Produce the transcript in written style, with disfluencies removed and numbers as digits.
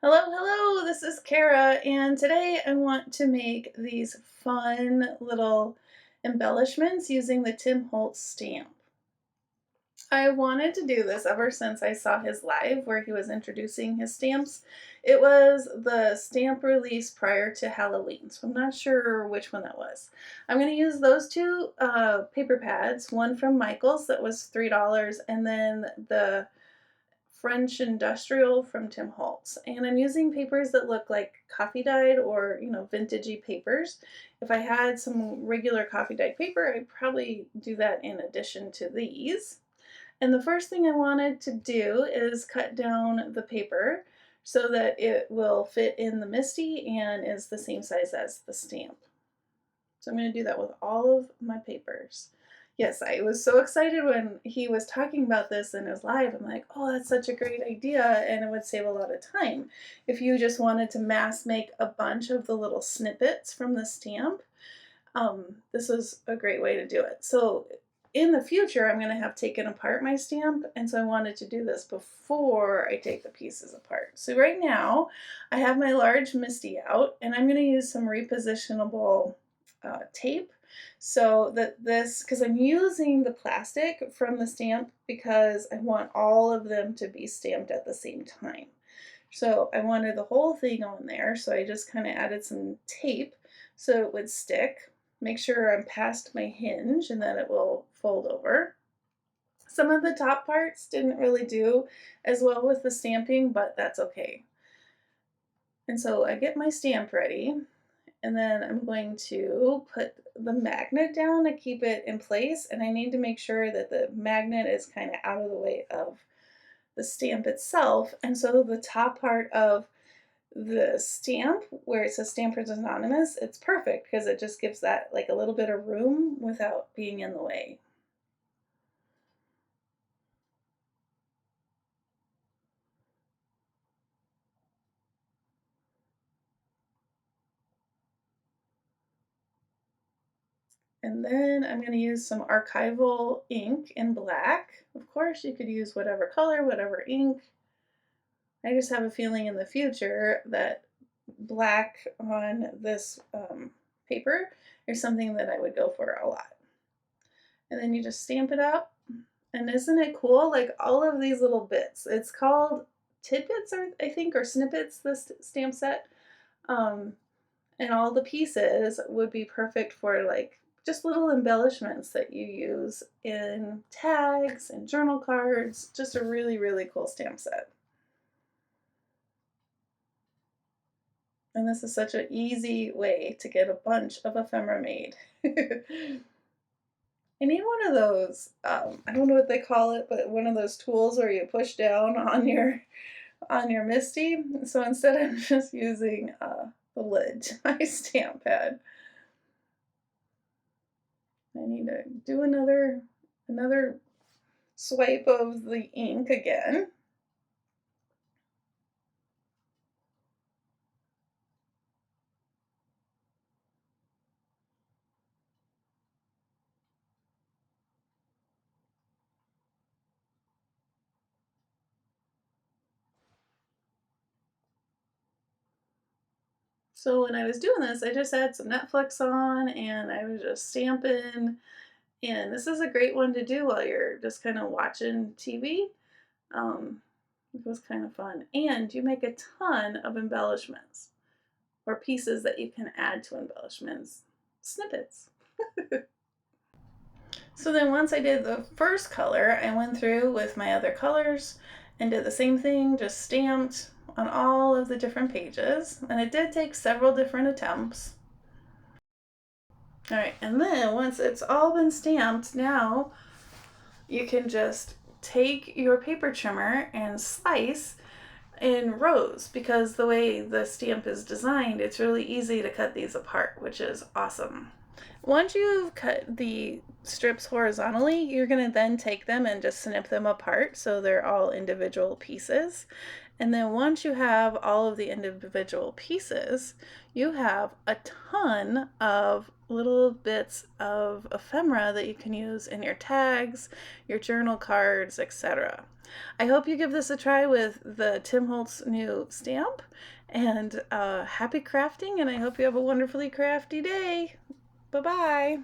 Hello, hello, this is Cara, and today I want to make these fun little embellishments using the Tim Holtz stamp. I wanted to do this ever since I saw his live where he was introducing his stamps. It was the stamp release prior to Halloween, so I'm not sure which one that was. I'm going to use those two paper pads, one from Michael's that was $3, and then the French Industrial from Tim Holtz. And I'm using papers that look like coffee dyed or, vintagey papers. If I had some regular coffee dyed paper, I'd probably do that in addition to these. And the first thing I wanted to do is cut down the paper so that it will fit in the MISTI and is the same size as the stamp. So I'm going to do that with all of my papers. Yes, I was so excited when he was talking about this in his live. I'm like, oh, that's such a great idea, and it would save a lot of time. If you just wanted to mass make a bunch of the little snippets from the stamp, this is a great way to do it. So in the future, I'm going to have taken apart my stamp, and so I wanted to do this before I take the pieces apart. So right now, I have my large MISTI out, and I'm going to use some repositionable tape so that because I'm using the plastic from the stamp because I want all of them to be stamped at the same time. So I wanted the whole thing on there, so I just kind of added some tape so it would stick. Make sure I'm past my hinge and that it will fold over. Some of the top parts didn't really do as well with the stamping, but that's okay. And so I get my stamp ready, and then I'm going to put the magnet down to keep it in place, and I need to make sure that the magnet is kind of out of the way of the stamp itself. And so the top part of the stamp where it says Stampers Anonymous, it's perfect because it just gives that like a little bit of room without being in the way. And then I'm going to use some archival ink in black. Of course, you could use whatever color, whatever ink. I just have a feeling in the future that black on this paper is something that I would go for a lot. And then you just stamp it up. And isn't it cool? Like all of these little bits. It's called TidBits, or I think, or Snippets, this stamp set. And all the pieces would be perfect for like just little embellishments that you use in tags and journal cards. Just a really, really cool stamp set. And this is such an easy way to get a bunch of ephemera made. I need one of those, I don't know what they call it, but one of those tools where you push down on your MISTI. So instead I'm just using the lid to my stamp pad. I need to do another swipe of the ink again. So when I was doing this, I just had some Netflix on and I was just stamping. And this is a great one to do while you're just kind of watching TV. It was kind of fun. And you make a ton of embellishments or pieces that you can add to embellishments, snippets. So then once I did the first color, I went through with my other colors and did the same thing, just stamped on all of the different pages. And it did take several different attempts. All right, and then once it's all been stamped, now you can just take your paper trimmer and slice in rows, because the way the stamp is designed, it's really easy to cut these apart, which is awesome. Once you've cut the strips horizontally, you're going to then take them and just snip them apart so they're all individual pieces. And then once you have all of the individual pieces, you have a ton of little bits of ephemera that you can use in your tags, your journal cards, etc. I hope you give this a try with the Tim Holtz new stamp, and happy crafting, and I hope you have a wonderfully crafty day. Bye-bye.